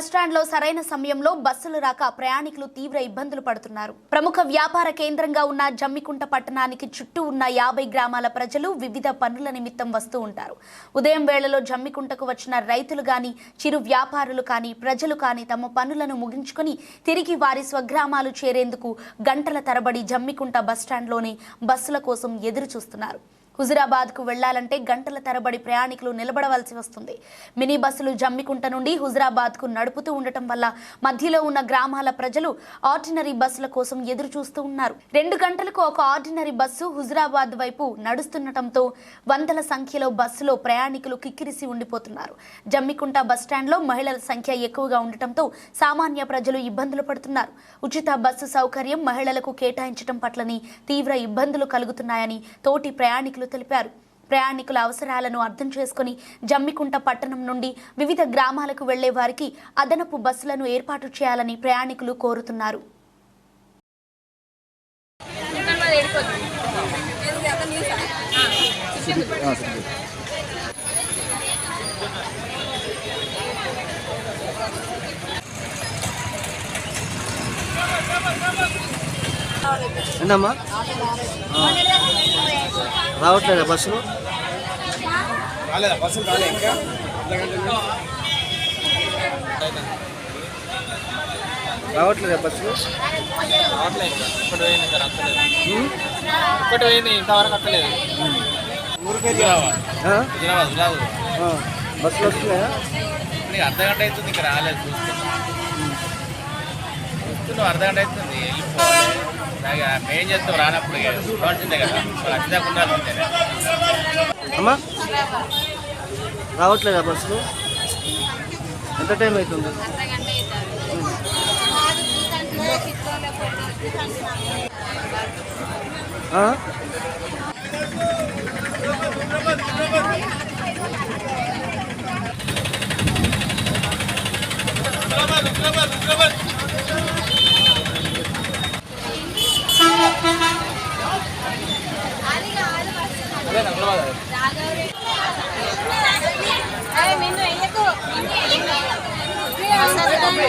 బస్టాండ్లో సరైన సమయంలో బస్సులు రాక ప్రయాణికులు తీవ్ర ఇబ్బందులు పడుతున్నారు. ప్రముఖ వ్యాపార కేంద్రంగా ఉన్న జమ్మికుంట పట్టణానికి చుట్టూ ఉన్న 50 గ్రామాల ప్రజలు వివిధ పనుల నిమిత్తం వస్తూ ఉంటారు. ఉదయం వేళలో జమ్మికుంటకు వచ్చిన రైతులు గాని, చిరు వ్యాపారులు కానీ, ప్రజలు కానీ తమ పనులను ముగించుకొని తిరిగి వారి స్వగ్రామాలు చేరేందుకు గంటల తరబడి జమ్మికుంట బస్టాండ్లోనే బస్సుల కోసం ఎదురు చూస్తున్నారు. హుజురాబాద్కు వెళ్లాలంటే గంటల తరబడి ప్రయాణికులు నిలబడవలసి వస్తుంది. మినీ బస్సులు జమ్మికుంట నుండి హుజురాబాద్కు నడుపుతూ ఉండటం వల్ల మధ్యలో ఉన్న గ్రామాల ప్రజలు ఆర్డినరీ బస్సుల కోసం ఎదురు చూస్తూ ఉన్నారు. 2 గంటలకు ఒక ఆర్డినరీ బస్సు హుజురాబాద్ వైపు నడుస్తుండటంతో వందల సంఖ్యలో బస్సులో ప్రయాణికులు కిక్కిరిసి ఉండిపోతున్నారు. జమ్మికుంట బస్టాండ్లో మహిళల సంఖ్య ఎక్కువగా ఉండటంతో సామాన్య ప్రజలు ఇబ్బందులు పడుతున్నారు. ఉచిత బస్సు సౌకర్యం మహిళలకు కేటాయించడం పట్లని తీవ్ర ఇబ్బందులు కలుగుతున్నాయని తోటి ప్రయాణికులు తెలిపారు. ప్రయాణికుల అవసరాలను అర్థం చేసుకుని జమ్మికుంట పట్టణం నుండి వివిధ గ్రామాలకు వెళ్లే వారికి అదనపు బస్సులను ఏర్పాటు చేయాలని ప్రయాణికులు కోరుతున్నారు. ఏంటమ్మా రావట్లేదా బస్సులు? రావట్లేదా బస్సులు? ఒకటి పోయింది, ఇంతవరకు అక్కలేదు. బస్సులు వస్తున్నాయా? అర్ధగంట అవుతుంది, ఇక్కడ రాలేదు. చూస్తున్నావు అర్ధగంట అవుతుంది, వెళ్ళిపోవాలి. ఏం చేస్తావు రానప్పుడు చూడాల్సిందే కదా, ఖచ్చితంగా ఉండాల్సిందే. అమ్మా రావట్లేదా బస్సులు? ఎంత టైం అవుతుంది?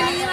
నిన్ను